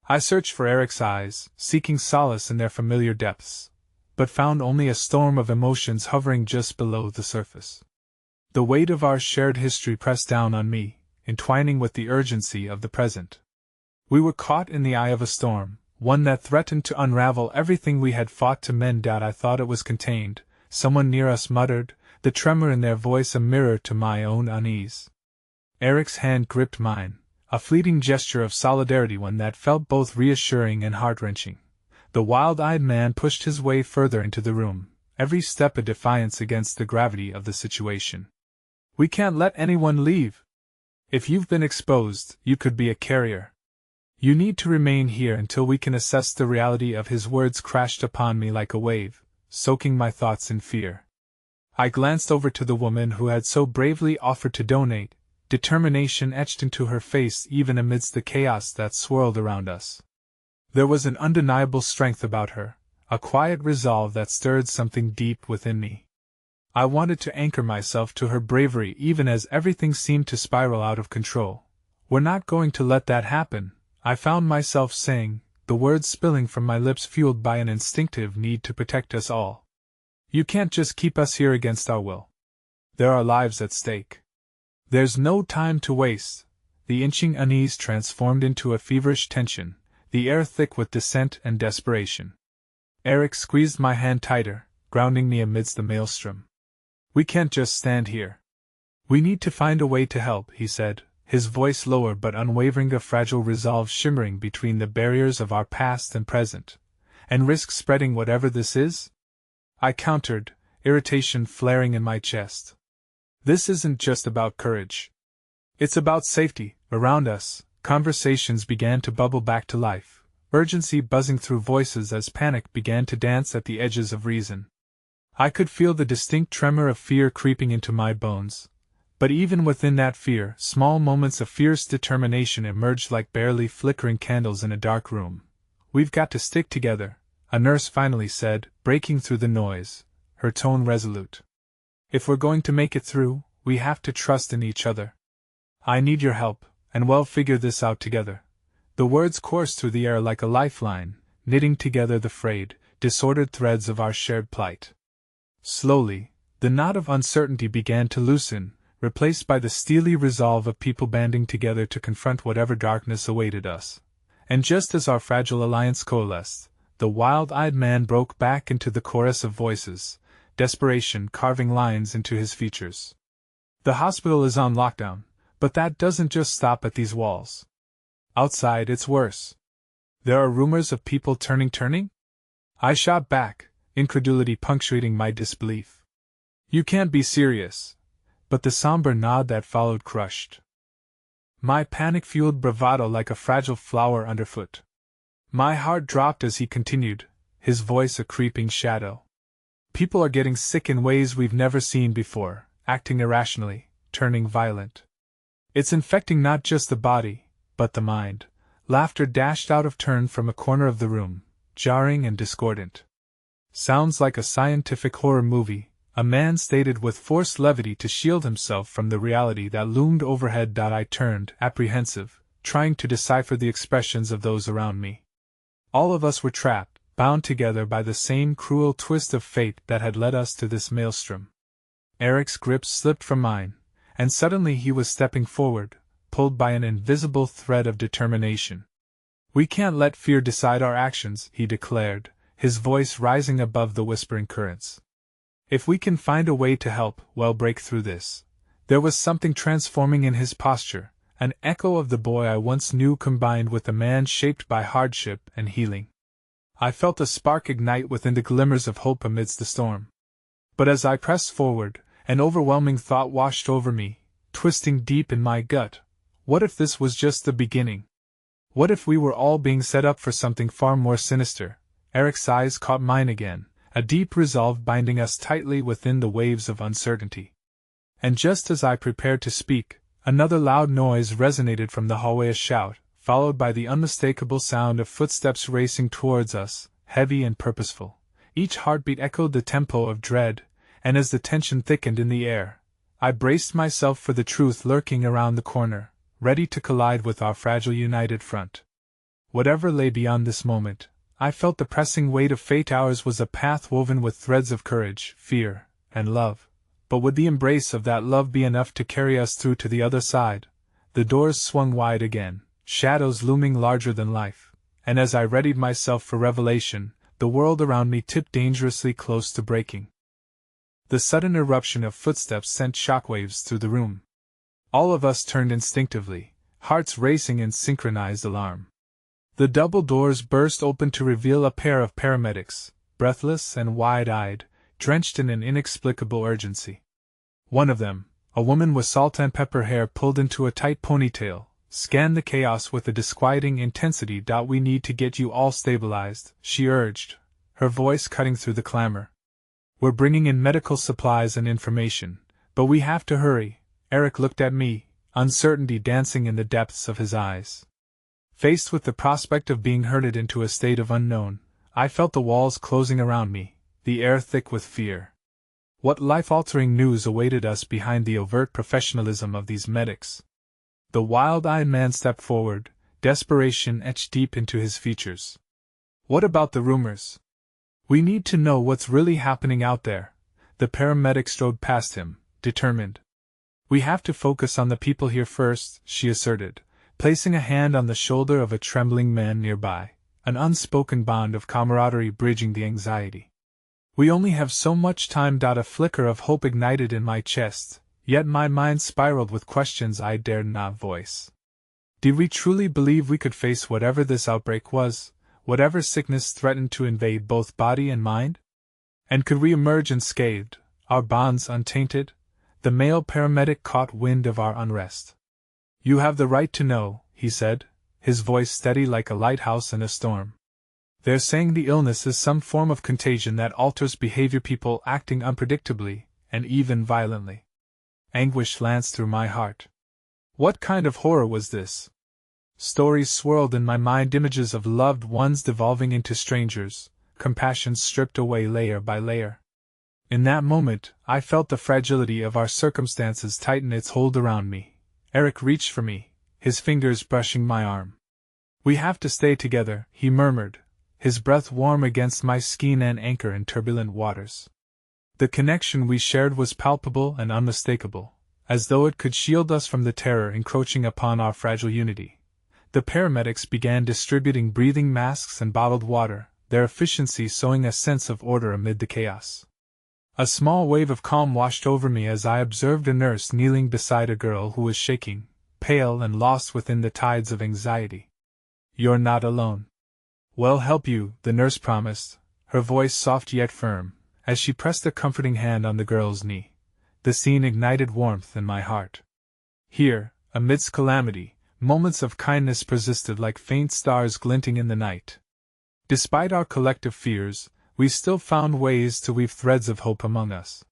I searched for Eric's eyes, seeking solace in their familiar depths, but found only a storm of emotions hovering just below the surface. The weight of our shared history pressed down on me, entwining with the urgency of the present. We were caught in the eye of a storm, one that threatened to unravel everything we had fought to mend. I thought it was contained, someone near us muttered, the tremor in their voice a mirror to my own unease. Eric's hand gripped mine, A fleeting gesture of solidarity, one that felt both reassuring and heart-wrenching. The wild-eyed man pushed his way further into the room, every step a defiance against the gravity of the situation. "We can't let anyone leave. If you've been exposed, you could be a carrier. You need to remain here until we can assess the reality." Of his words crashed upon me like a wave, soaking my thoughts in fear. I glanced over to the woman who had so bravely offered to donate, determination etched into her face even amidst the chaos that swirled around us. There was an undeniable strength about her, a quiet resolve that stirred something deep within me. I wanted to anchor myself to her bravery even as everything seemed to spiral out of control. "We're not going to let that happen," I found myself saying, the words spilling from my lips fueled by an instinctive need to protect us all. "You can't just keep us here against our will. There are lives at stake. There's no time to waste." The inching unease transformed into a feverish tension, the air thick with dissent and desperation. Eric squeezed my hand tighter, grounding me amidst the maelstrom. "We can't just stand here. We need to find a way to help," he said, his voice lower but unwavering, a fragile resolve shimmering between the barriers of our past and present. "And risk spreading whatever this is?" I countered, irritation flaring in my chest. "This isn't just about courage. It's about safety." Around us, conversations began to bubble back to life, urgency buzzing through voices as panic began to dance at the edges of reason. I could feel the distinct tremor of fear creeping into my bones. But even within that fear, small moments of fierce determination emerged like barely flickering candles in a dark room. "We've got to stick together," a nurse finally said, breaking through the noise, her tone resolute. "If we're going to make it through, we have to trust in each other. I need your help, and we'll figure this out together." The words coursed through the air like a lifeline, knitting together the frayed, disordered threads of our shared plight. Slowly, the knot of uncertainty began to loosen, replaced by the steely resolve of people banding together to confront whatever darkness awaited us. And just as our fragile alliance coalesced, the wild-eyed man broke back into the chorus of voices, desperation carving lines into his features. "The hospital is on lockdown, but that doesn't just stop at these walls. Outside it's worse. There are rumors of people turning? I shot back, incredulity punctuating my disbelief. "You can't be serious." But the somber nod that followed crushed my panic-fueled bravado like a fragile flower underfoot. My heart dropped as he continued, his voice a creeping shadow. "People are getting sick in ways we've never seen before, acting irrationally, turning violent. It's infecting not just the body, but the mind." Laughter dashed out of turn from a corner of the room, jarring and discordant. "Sounds like a scientific horror movie," a man stated with forced levity to shield himself from the reality that loomed overhead. I turned, apprehensive, trying to decipher the expressions of those around me. All of us were trapped, bound together by the same cruel twist of fate that had led us to this maelstrom. Eric's grip slipped from mine, and suddenly he was stepping forward, pulled by an invisible thread of determination. "We can't let fear decide our actions," he declared, his voice rising above the whispering currents. "If we can find a way to help, we'll break through this." There was something transforming in his posture, an echo of the boy I once knew combined with a man shaped by hardship and healing. I felt a spark ignite within the glimmers of hope amidst the storm. But as I pressed forward, an overwhelming thought washed over me, twisting deep in my gut. What if this was just the beginning? What if we were all being set up for something far more sinister? Eric's eyes caught mine again, a deep resolve binding us tightly within the waves of uncertainty. And just as I prepared to speak, another loud noise resonated from the hallway, a shout, followed by the unmistakable sound of footsteps racing towards us, heavy and purposeful. Each heartbeat echoed the tempo of dread, and as the tension thickened in the air, I braced myself for the truth lurking around the corner, ready to collide with our fragile united front. Whatever lay beyond this moment, I felt the pressing weight of fate. Ours was a path woven with threads of courage, fear, and love. But would the embrace of that love be enough to carry us through to the other side? The doors swung wide again, shadows looming larger than life, and as I readied myself for revelation, the world around me tipped dangerously close to breaking. The sudden eruption of footsteps sent shockwaves through the room. All of us turned instinctively, hearts racing in synchronized alarm. The double doors burst open to reveal a pair of paramedics, breathless and wide-eyed, drenched in an inexplicable urgency. One of them, a woman with salt and pepper hair pulled into a tight ponytail, scanned the chaos with a disquieting intensity. "We need to get you all stabilized," she urged, her voice cutting through the clamor. "We're bringing in medical supplies and information, but we have to hurry." Eric looked at me, uncertainty dancing in the depths of his eyes. Faced with the prospect of being herded into a state of unknown, I felt the walls closing around me, the air thick with fear. What life-altering news awaited us behind the overt professionalism of these medics? The wild-eyed man stepped forward, desperation etched deep into his features. "What about the rumors? We need to know what's really happening out there." The paramedic strode past him, determined. "We have to focus on the people here first," she asserted, placing a hand on the shoulder of a trembling man nearby, an unspoken bond of camaraderie bridging the anxiety. "We only have so much time." A flicker of hope ignited in my chest, yet my mind spiraled with questions I dared not voice. Did we truly believe we could face whatever this outbreak was, whatever sickness threatened to invade both body and mind? And could we emerge unscathed, our bonds untainted? The male paramedic caught wind of our unrest. "You have the right to know," he said, his voice steady like a lighthouse in a storm. "They're saying the illness is some form of contagion that alters behavior, people acting unpredictably, and even violently." Anguish lanced through my heart. What kind of horror was this? Stories swirled in my mind, images of loved ones devolving into strangers, compassion stripped away layer by layer. In that moment, I felt the fragility of our circumstances tighten its hold around me. Eric reached for me, his fingers brushing my arm. "We have to stay together," he murmured, his breath warm against my skin and anchor in turbulent waters. The connection we shared was palpable and unmistakable, as though it could shield us from the terror encroaching upon our fragile unity. The paramedics began distributing breathing masks and bottled water, their efficiency sowing a sense of order amid the chaos. A small wave of calm washed over me as I observed a nurse kneeling beside a girl who was shaking, pale and lost within the tides of anxiety. "You're not alone. We'll help you," the nurse promised, her voice soft yet firm, as she pressed a comforting hand on the girl's knee. The scene ignited warmth in my heart. Here, amidst calamity, moments of kindness persisted like faint stars glinting in the night. Despite our collective fears, we still found ways to weave threads of hope among us.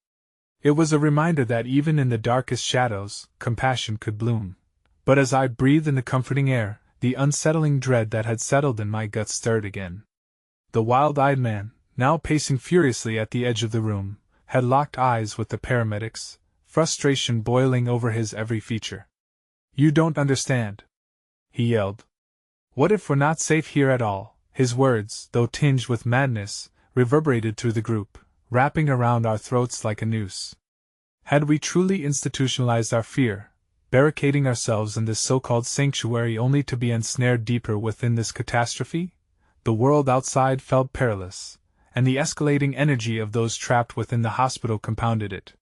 It was a reminder that even in the darkest shadows, compassion could bloom. But as I breathed in the comforting air, the unsettling dread that had settled in my gut stirred again. The wild-eyed man, now pacing furiously at the edge of the room, had locked eyes with the paramedics, frustration boiling over his every feature. "You don't understand," he yelled. "What if we're not safe here at all?" His words, though tinged with madness, reverberated through the group, wrapping around our throats like a noose. Had we truly institutionalized our fear, barricading ourselves in this so-called sanctuary only to be ensnared deeper within this catastrophe? The world outside felt perilous, and the escalating energy of those trapped within the hospital compounded it.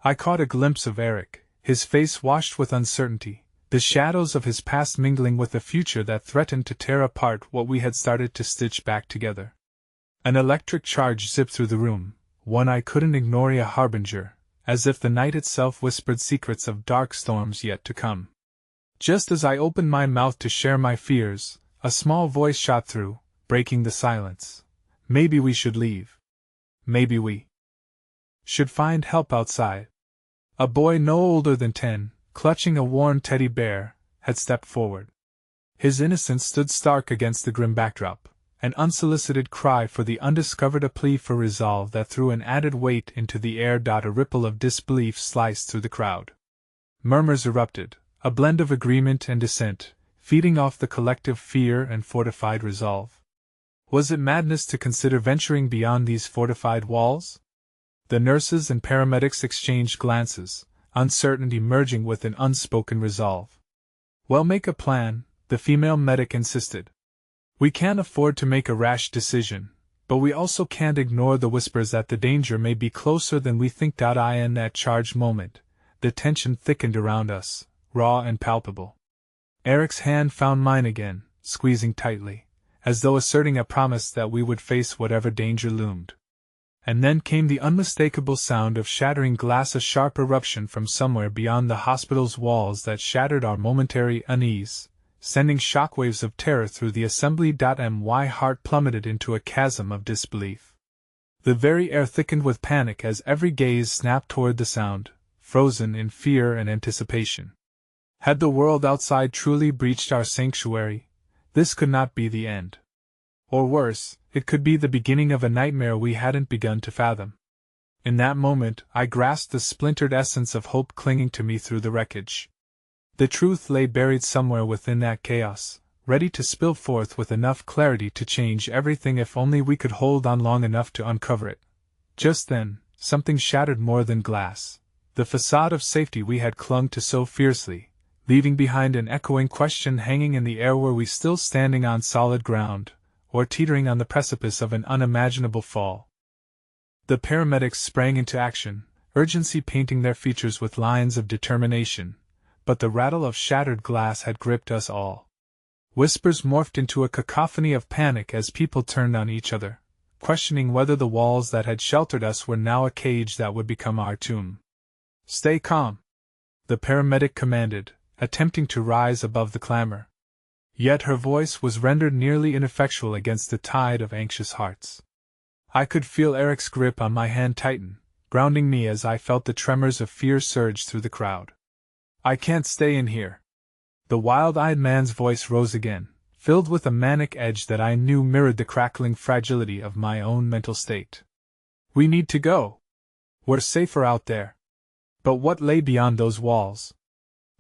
I caught a glimpse of Eric, his face washed with uncertainty, the shadows of his past mingling with the future that threatened to tear apart what we had started to stitch back together. An electric charge zipped through the room, one I couldn't ignore, a harbinger, as if the night itself whispered secrets of dark storms yet to come. Just as I opened my mouth to share my fears, a small voice shot through, breaking the silence. "Maybe we should leave. Maybe we should find help outside." A boy no older than 10, clutching a worn teddy bear, had stepped forward. His innocence stood stark against the grim backdrop, an unsolicited cry for the undiscovered, a plea for resolve that threw an added weight into the air. A ripple of disbelief sliced through the crowd. Murmurs erupted, a blend of agreement and dissent, feeding off the collective fear and fortified resolve. Was it madness to consider venturing beyond these fortified walls? The nurses and paramedics exchanged glances, uncertainty merging with an unspoken resolve. "Well, make a plan," the female medic insisted. "We can't afford to make a rash decision, but we also can't ignore the whispers that the danger may be closer than we think. In that charged moment, the tension thickened around us, raw and palpable. Eric's hand found mine again, squeezing tightly, as though asserting a promise that we would face whatever danger loomed. And then came the unmistakable sound of shattering glass, a sharp eruption from somewhere beyond the hospital's walls that shattered our momentary unease, sending shockwaves of terror through the assembly. My heart plummeted into a chasm of disbelief. The very air thickened with panic as every gaze snapped toward the sound, frozen in fear and anticipation. Had the world outside truly breached our sanctuary, this could not be the end. Or worse, it could be the beginning of a nightmare we hadn't begun to fathom. In that moment, I grasped the splintered essence of hope clinging to me through the wreckage. The truth lay buried somewhere within that chaos, ready to spill forth with enough clarity to change everything if only we could hold on long enough to uncover it. Just then, something shattered more than glass, the facade of safety we had clung to so fiercely, leaving behind an echoing question hanging in the air: were we still standing on solid ground, or teetering on the precipice of an unimaginable fall? The paramedics sprang into action, urgency painting their features with lines of determination, but the rattle of shattered glass had gripped us all. Whispers morphed into a cacophony of panic as people turned on each other, questioning whether the walls that had sheltered us were now a cage that would become our tomb. "Stay calm," the paramedic commanded, attempting to rise above the clamor. Yet her voice was rendered nearly ineffectual against the tide of anxious hearts. I could feel Eric's grip on my hand tighten, grounding me as I felt the tremors of fear surge through the crowd. "I can't stay in here." The wild-eyed man's voice rose again, filled with a manic edge that I knew mirrored the crackling fragility of my own mental state. "We need to go. We're safer out there." But what lay beyond those walls?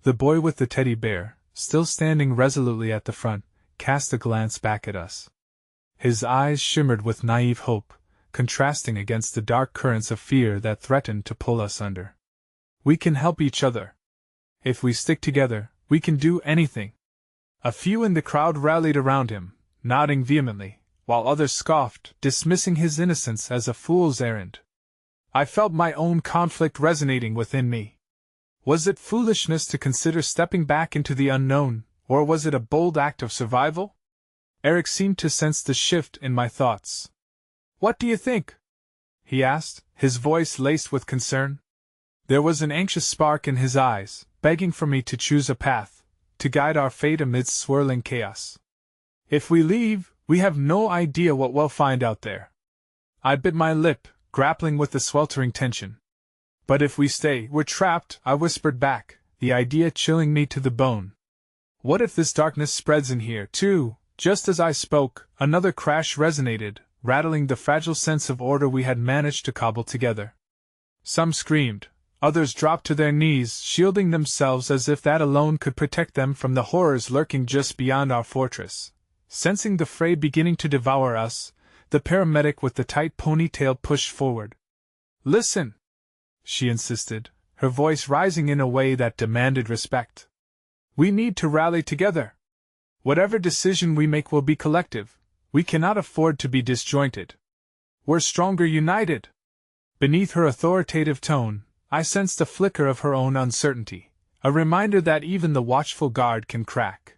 The boy with the teddy bear, still standing resolutely at the front, cast a glance back at us. His eyes shimmered with naive hope, contrasting against the dark currents of fear that threatened to pull us under. "We can help each other. If we stick together, we can do anything." A few in the crowd rallied around him, nodding vehemently, while others scoffed, dismissing his innocence as a fool's errand. I felt my own conflict resonating within me. Was it foolishness to consider stepping back into the unknown, or was it a bold act of survival? Eric seemed to sense the shift in my thoughts. "What do you think?" he asked, his voice laced with concern. There was an anxious spark in his eyes, begging for me to choose a path, to guide our fate amidst swirling chaos. "If we leave, we have no idea what we'll find out there." I bit my lip, grappling with the sweltering tension. "But if we stay, we're trapped," I whispered back, the idea chilling me to the bone. "What if this darkness spreads in here, too?" Just as I spoke, another crash resonated, rattling the fragile sense of order we had managed to cobble together. Some screamed, others dropped to their knees, shielding themselves as if that alone could protect them from the horrors lurking just beyond our fortress. Sensing the fray beginning to devour us, the paramedic with the tight ponytail pushed forward. "Listen," she insisted, her voice rising in a way that demanded respect. "We need to rally together. Whatever decision we make will be collective. We cannot afford to be disjointed. We're stronger united." Beneath her authoritative tone, I sensed a flicker of her own uncertainty, a reminder that even the watchful guard can crack.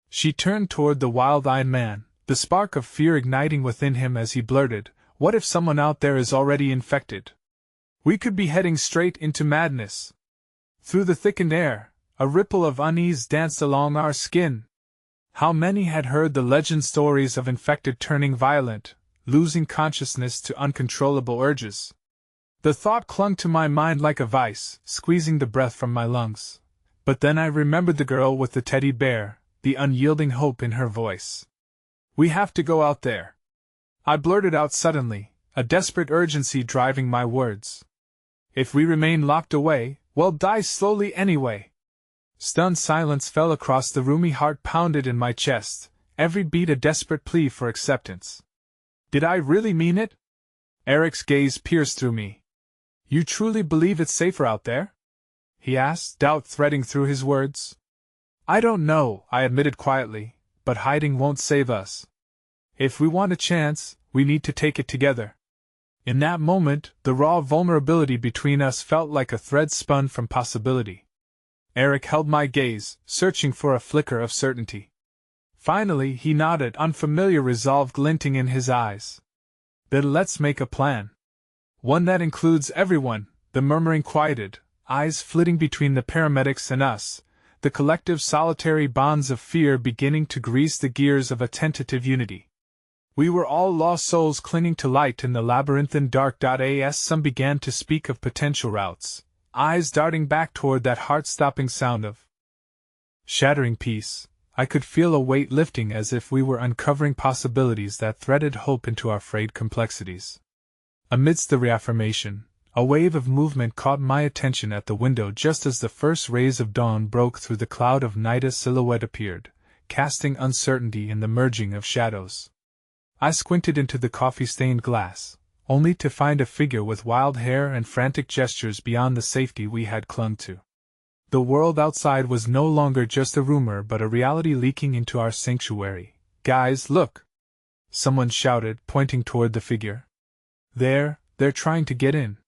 She turned toward the wild-eyed man, the spark of fear igniting within him as he blurted, "What if someone out there is already infected? We could be heading straight into madness." Through the thickened air, a ripple of unease danced along our skin. How many had heard the legend stories of infected turning violent, losing consciousness to uncontrollable urges? The thought clung to my mind like a vice, squeezing the breath from my lungs. But then I remembered the girl with the teddy bear, the unyielding hope in her voice. "We have to go out there," I blurted out suddenly, a desperate urgency driving my words. "If we remain locked away, we'll die slowly anyway." Stunned silence fell across the room. Heart pounded in my chest, every beat a desperate plea for acceptance. Did I really mean it? Eric's gaze pierced through me. "You truly believe it's safer out there?" he asked, doubt threading through his words. "I don't know," I admitted quietly, "but hiding won't save us. If we want a chance, we need to take it together." In that moment, the raw vulnerability between us felt like a thread spun from possibility. Eric held my gaze, searching for a flicker of certainty. Finally, he nodded, unfamiliar resolve glinting in his eyes. Then let's make a plan. One that includes everyone, the murmuring quieted, eyes flitting between the paramedics and us, the collective solitary bonds of fear beginning to grease the gears of a tentative unity. We were all lost souls clinging to light in the labyrinthine dark. As some began to speak of potential routes, eyes darting back toward that heart-stopping sound of shattering peace, I could feel a weight lifting as if we were uncovering possibilities that threaded hope into our frayed complexities. Amidst the reaffirmation, a wave of movement caught my attention at the window just as the first rays of dawn broke through the cloud of night. A silhouette appeared, casting uncertainty in the merging of shadows. I squinted into the coffee-stained glass, only to find a figure with wild hair and frantic gestures beyond the safety we had clung to. The world outside was no longer just a rumor but a reality leaking into our sanctuary. "Guys, look!" someone shouted, pointing toward the figure. They're trying to get in."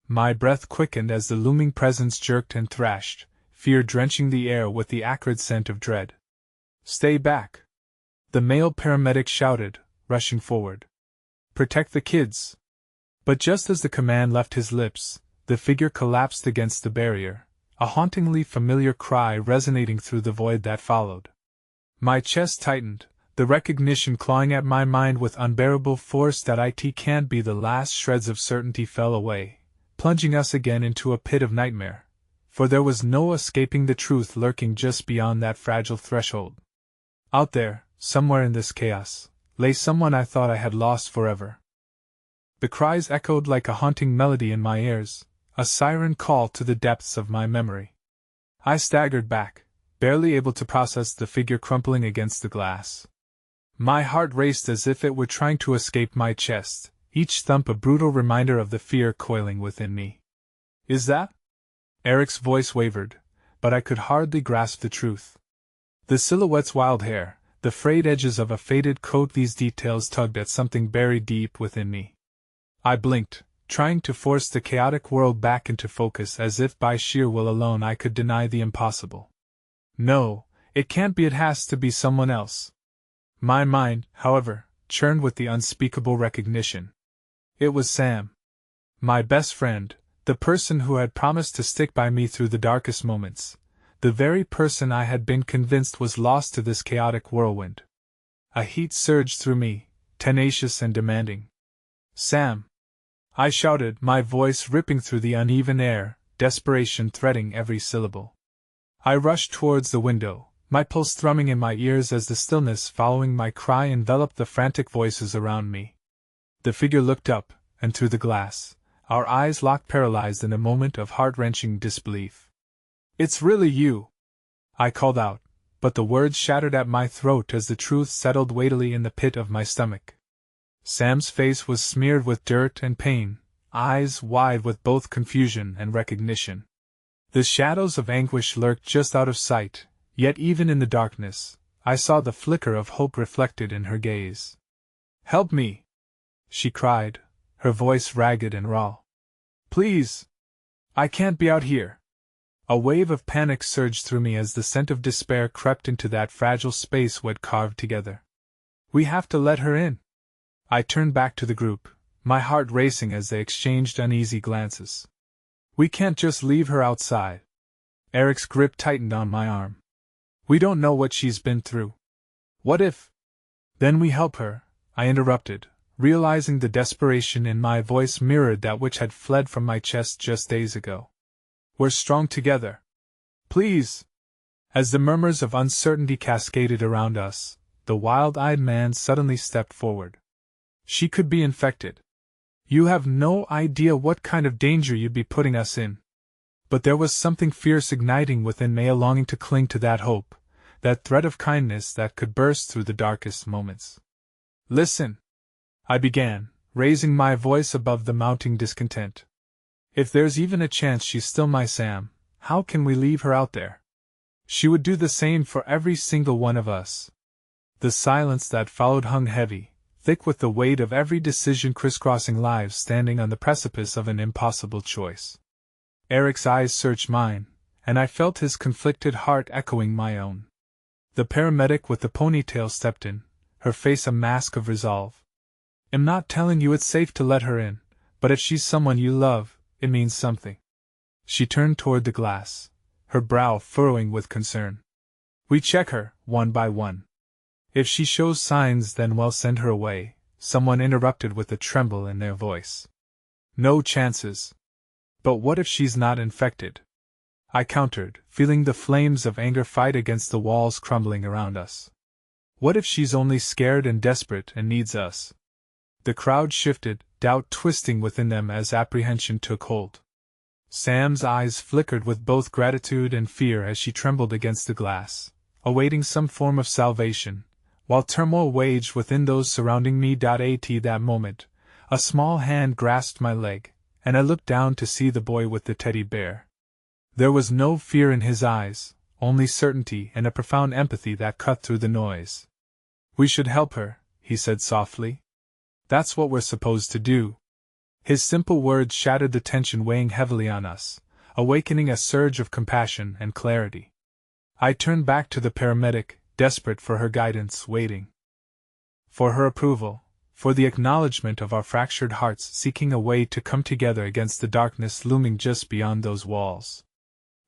My breath quickened as the looming presence jerked and thrashed, fear drenching the air with the acrid scent of dread. "Stay back!" the male paramedic shouted, rushing forward. "Protect the kids!" But just as the command left his lips, the figure collapsed against the barrier, a hauntingly familiar cry resonating through the void that followed. My chest tightened, the recognition clawing at my mind with unbearable force that it can't be. The last shreds of certainty fell away, plunging us again into a pit of nightmare, for there was no escaping the truth lurking just beyond that fragile threshold. Out there, somewhere in this chaos, lay someone I thought I had lost forever. The cries echoed like a haunting melody in my ears, a siren call to the depths of my memory. I staggered back, barely able to process the figure crumpling against the glass. My heart raced as if it were trying to escape my chest, each thump a brutal reminder of the fear coiling within me. "Is that?" Eric's voice wavered, but I could hardly grasp the truth. The silhouette's wild hair, the frayed edges of a faded coat, these details tugged at something buried deep within me. I blinked, trying to force the chaotic world back into focus as if by sheer will alone I could deny the impossible. No, it can't be, it has to be someone else. My mind, however, churned with the unspeakable recognition. It was Sam. My best friend, the person who had promised to stick by me through the darkest moments, the very person I had been convinced was lost to this chaotic whirlwind. A heat surged through me, tenacious and demanding. "Sam!" I shouted, my voice ripping through the uneven air, desperation threading every syllable. I rushed towards the window, my pulse thrumming in my ears as the stillness following my cry enveloped the frantic voices around me. The figure looked up, and through the glass, our eyes locked, paralyzed in a moment of heart-wrenching disbelief. "It's really you!" I called out, but the words shattered at my throat as the truth settled weightily in the pit of my stomach. Sam's face was smeared with dirt and pain, eyes wide with both confusion and recognition. The shadows of anguish lurked just out of sight, yet even in the darkness, I saw the flicker of hope reflected in her gaze. "Help me!" she cried, her voice ragged and raw. "Please! I can't be out here!" A wave of panic surged through me as the scent of despair crept into that fragile space we'd carved together. "We have to let her in!" I turned back to the group, my heart racing as they exchanged uneasy glances. "We can't just leave her outside." Eric's grip tightened on my arm. "We don't know what she's been through. What if—" "Then we help her," I interrupted, realizing the desperation in my voice mirrored that which had fled from my chest just days ago. "We're strong together. Please!" As the murmurs of uncertainty cascaded around us, the wild-eyed man suddenly stepped forward. "She could be infected. You have no idea what kind of danger you'd be putting us in." But there was something fierce igniting within me, a longing to cling to that hope, that thread of kindness that could burst through the darkest moments. "Listen," I began, raising my voice above the mounting discontent. "If there's even a chance she's still my Sam, how can we leave her out there? She would do the same for every single one of us." The silence that followed hung heavy, thick with the weight of every decision, crisscrossing lives standing on the precipice of an impossible choice. Eric's eyes searched mine, and I felt his conflicted heart echoing my own. The paramedic with the ponytail stepped in, her face a mask of resolve. "I'm not telling you it's safe to let her in, but if she's someone you love, it means something." She turned toward the glass, her brow furrowing with concern. "We check her, one by one. If she shows signs, then we'll send her away," someone interrupted with a tremble in their voice. "No chances." "But what if she's not infected?" I countered, feeling the flames of anger fight against the walls crumbling around us. "What if she's only scared and desperate and needs us?" The crowd shifted, doubt twisting within them as apprehension took hold. Sam's eyes flickered with both gratitude and fear as she trembled against the glass, awaiting some form of salvation, while turmoil waged within those surrounding me. At that moment, a small hand grasped my leg, and I looked down to see the boy with the teddy bear. There was no fear in his eyes, only certainty and a profound empathy that cut through the noise. "We should help her," he said softly. "That's what we're supposed to do." His simple words shattered the tension weighing heavily on us, awakening a surge of compassion and clarity. I turned back to the paramedic, desperate for her guidance, waiting for her approval, for the acknowledgement of our fractured hearts, seeking a way to come together against the darkness looming just beyond those walls.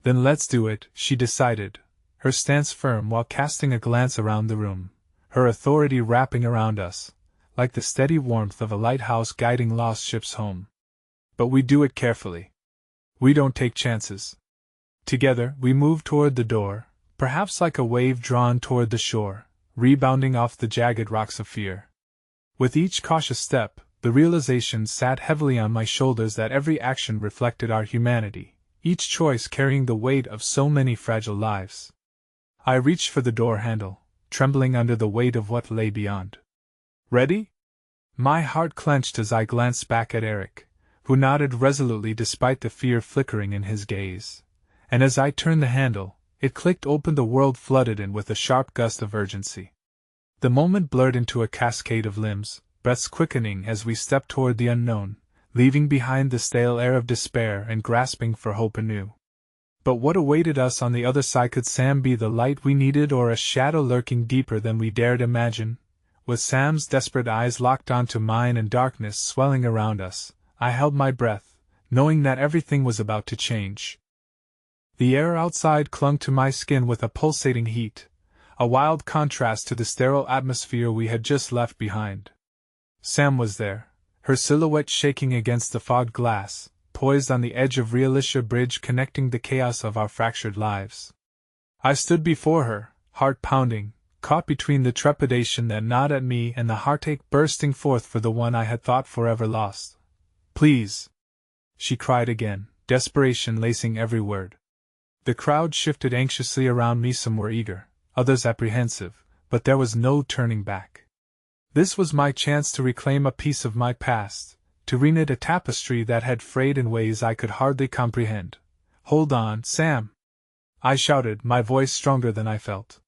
"Then let's do it," she decided, her stance firm while casting a glance around the room, her authority wrapping around us, like the steady warmth of a lighthouse guiding lost ships home. "But we do it carefully. We don't take chances." Together, we moved toward the door, perhaps like a wave drawn toward the shore, rebounding off the jagged rocks of fear. With each cautious step, the realization sat heavily on my shoulders that every action reflected our humanity, each choice carrying the weight of so many fragile lives. I reached for the door handle, trembling under the weight of what lay beyond. "Ready?" My heart clenched as I glanced back at Eric, who nodded resolutely despite the fear flickering in his gaze. And as I turned the handle, it clicked open, the world flooded in with a sharp gust of urgency. The moment blurred into a cascade of limbs, breaths quickening as we stepped toward the unknown, leaving behind the stale air of despair and grasping for hope anew. But what awaited us on the other side? Could Sam be the light we needed, or a shadow lurking deeper than we dared imagine? With Sam's desperate eyes locked onto mine and darkness swelling around us, I held my breath, knowing that everything was about to change. The air outside clung to my skin with a pulsating heat, a wild contrast to the sterile atmosphere we had just left behind. Sam was there, her silhouette shaking against the fogged glass, poised on the edge of Realisha Bridge connecting the chaos of our fractured lives. I stood before her, heart pounding, caught between the trepidation that gnawed at me and the heartache bursting forth for the one I had thought forever lost. "Please!" she cried again, desperation lacing every word. The crowd shifted anxiously around me, some were eager, others apprehensive, but there was no turning back. This was my chance to reclaim a piece of my past, to reknit a tapestry that had frayed in ways I could hardly comprehend. "Hold on, Sam!" I shouted, my voice stronger than I felt.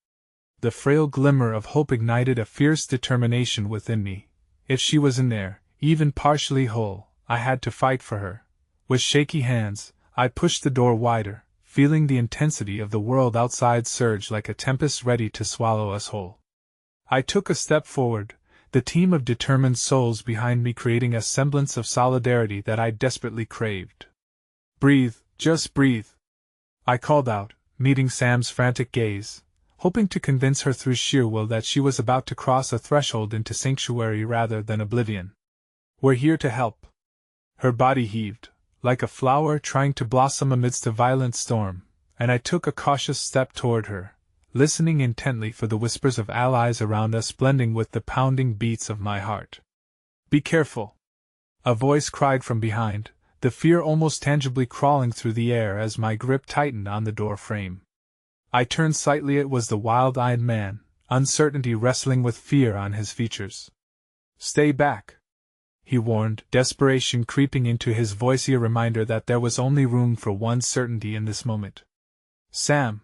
The frail glimmer of hope ignited a fierce determination within me. If she was in there, even partially whole, I had to fight for her. With shaky hands, I pushed the door wider, feeling the intensity of the world outside surge like a tempest ready to swallow us whole. I took a step forward, the team of determined souls behind me creating a semblance of solidarity that I desperately craved. "Breathe, just breathe," I called out, meeting Sam's frantic gaze, hoping to convince her through sheer will that she was about to cross a threshold into sanctuary rather than oblivion. "We're here to help." Her body heaved, like a flower trying to blossom amidst a violent storm, and I took a cautious step toward her, listening intently for the whispers of allies around us blending with the pounding beats of my heart. "Be careful!" a voice cried from behind, the fear almost tangibly crawling through the air as my grip tightened on the door frame. I turned slightly. It was the wild-eyed man, uncertainty wrestling with fear on his features. "Stay back," he warned, desperation creeping into his voice, a reminder that there was only room for one certainty in this moment. "Sam!"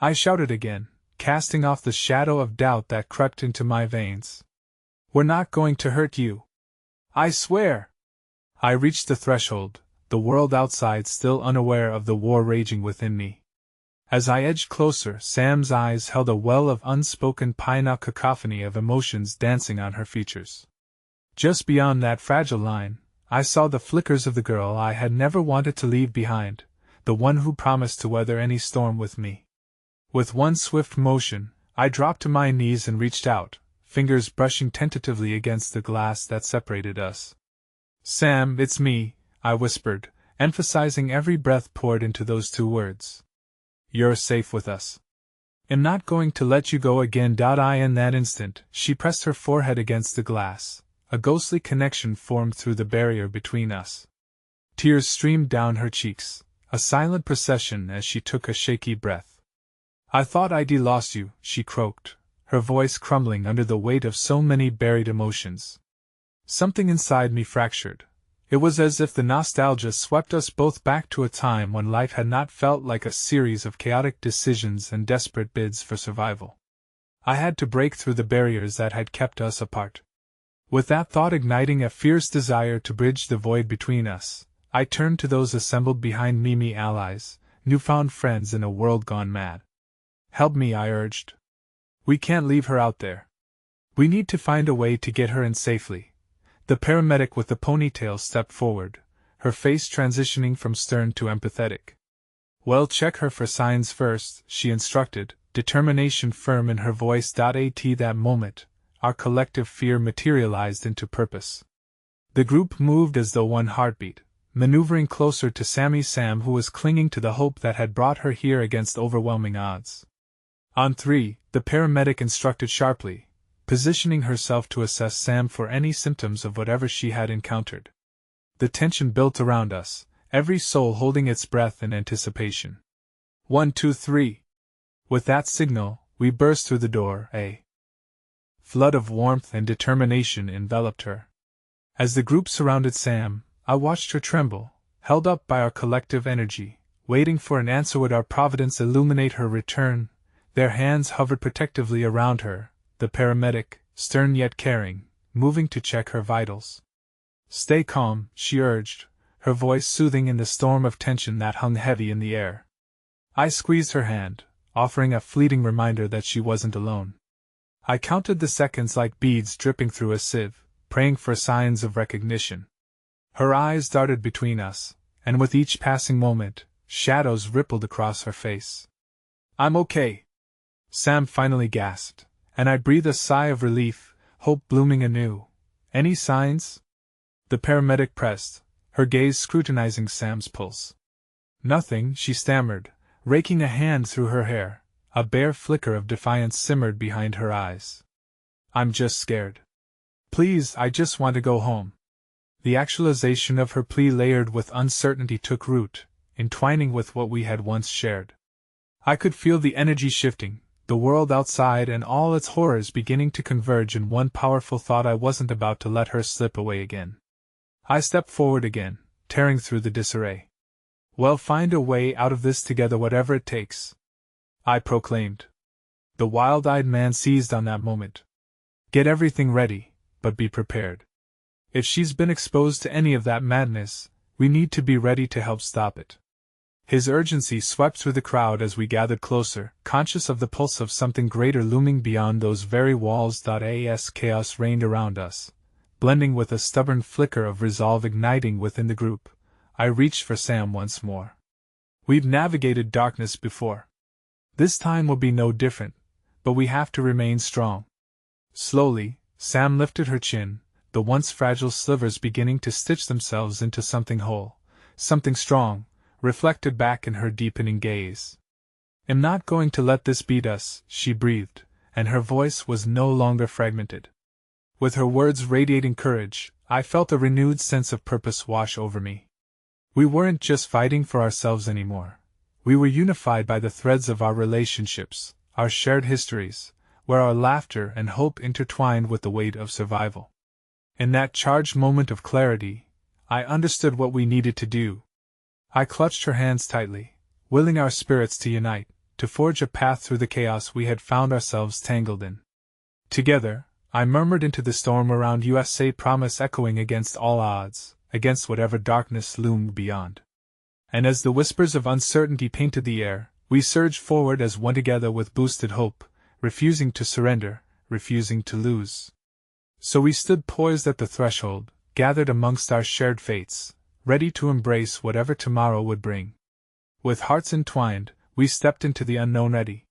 I shouted again, casting off the shadow of doubt that crept into my veins. "We're not going to hurt you. I swear!" I reached the threshold, the world outside still unaware of the war raging within me. As I edged closer, Sam's eyes held a well of unspoken pineal cacophony of emotions dancing on her features. Just beyond that fragile line, I saw the flickers of the girl I had never wanted to leave behind, the one who promised to weather any storm with me. With one swift motion, I dropped to my knees and reached out, fingers brushing tentatively against the glass that separated us. "Sam, it's me," I whispered, emphasizing every breath poured into those two words. "You're safe with us. I'm not going to let you go again." In that instant, she pressed her forehead against the glass. A ghostly connection formed through the barrier between us. Tears streamed down her cheeks, a silent procession as she took a shaky breath. "I thought I'd lost you," she croaked, her voice crumbling under the weight of so many buried emotions. Something inside me fractured. It was as if the nostalgia swept us both back to a time when life had not felt like a series of chaotic decisions and desperate bids for survival. I had to break through the barriers that had kept us apart. With that thought igniting a fierce desire to bridge the void between us, I turned to those assembled behind me, allies, newfound friends in a world gone mad. "Help me," I urged. "We can't leave her out there. We need to find a way to get her in safely." The paramedic with the ponytail stepped forward, her face transitioning from stern to empathetic. "Well, check her for signs first," she instructed, determination firm in her voice. At that moment, our collective fear materialized into purpose. The group moved as though one heartbeat, maneuvering closer to Sam, who was clinging to the hope that had brought her here against overwhelming odds. "On three," the paramedic instructed sharply, positioning herself to assess Sam for any symptoms of whatever she had encountered. The tension built around us, every soul holding its breath in anticipation. 1, 2, 3. With that signal, we burst through the door. A flood of warmth and determination enveloped her. As the group surrounded Sam, I watched her tremble, held up by our collective energy, waiting for an answer. Would our providence illuminate her return? Their hands hovered protectively around her, the paramedic, stern yet caring, moving to check her vitals. "Stay calm," she urged, her voice soothing in the storm of tension that hung heavy in the air. I squeezed her hand, offering a fleeting reminder that she wasn't alone. I counted the seconds like beads dripping through a sieve, praying for signs of recognition. Her eyes darted between us, and with each passing moment, shadows rippled across her face. "I'm okay," Sam finally gasped, and I breathed a sigh of relief, hope blooming anew. "Any signs?" The paramedic pressed, her gaze scrutinizing Sam's pulse. "Nothing," she stammered, raking a hand through her hair. A bare flicker of defiance simmered behind her eyes. "I'm just scared. Please, I just want to go home." The actualization of her plea layered with uncertainty took root, entwining with what we had once shared. I could feel the energy shifting, the world outside and all its horrors beginning to converge in one powerful thought. I wasn't about to let her slip away again. I stepped forward again, tearing through the disarray. "We'll find a way out of this together, whatever it takes," I proclaimed. The wild-eyed man seized on that moment. "Get everything ready, but be prepared. If she's been exposed to any of that madness, we need to be ready to help stop it." His urgency swept through the crowd as we gathered closer, conscious of the pulse of something greater looming beyond those very walls. As chaos reigned around us, blending with a stubborn flicker of resolve igniting within the group, I reached for Sam once more. We've navigated darkness before. This time will be no different, but we have to remain strong. Slowly, Sam lifted her chin, the once fragile slivers beginning to stitch themselves into something whole, something strong, reflected back in her deepening gaze. "I'm not going to let this beat us," she breathed, and her voice was no longer fragmented. With her words radiating courage, I felt a renewed sense of purpose wash over me. We weren't just fighting for ourselves anymore. We were unified by the threads of our relationships, our shared histories, where our laughter and hope intertwined with the weight of survival. In that charged moment of clarity, I understood what we needed to do. I clutched her hands tightly, willing our spirits to unite, to forge a path through the chaos we had found ourselves tangled in. Together, I murmured into the storm around us, a promise echoing against all odds, against whatever darkness loomed beyond. And as the whispers of uncertainty painted the air, We surged forward as one together with boosted hope, refusing to surrender, refusing to lose. So we stood poised at the threshold, gathered amongst our shared fates, ready to embrace whatever tomorrow would bring. With hearts entwined, we stepped into the unknown ready.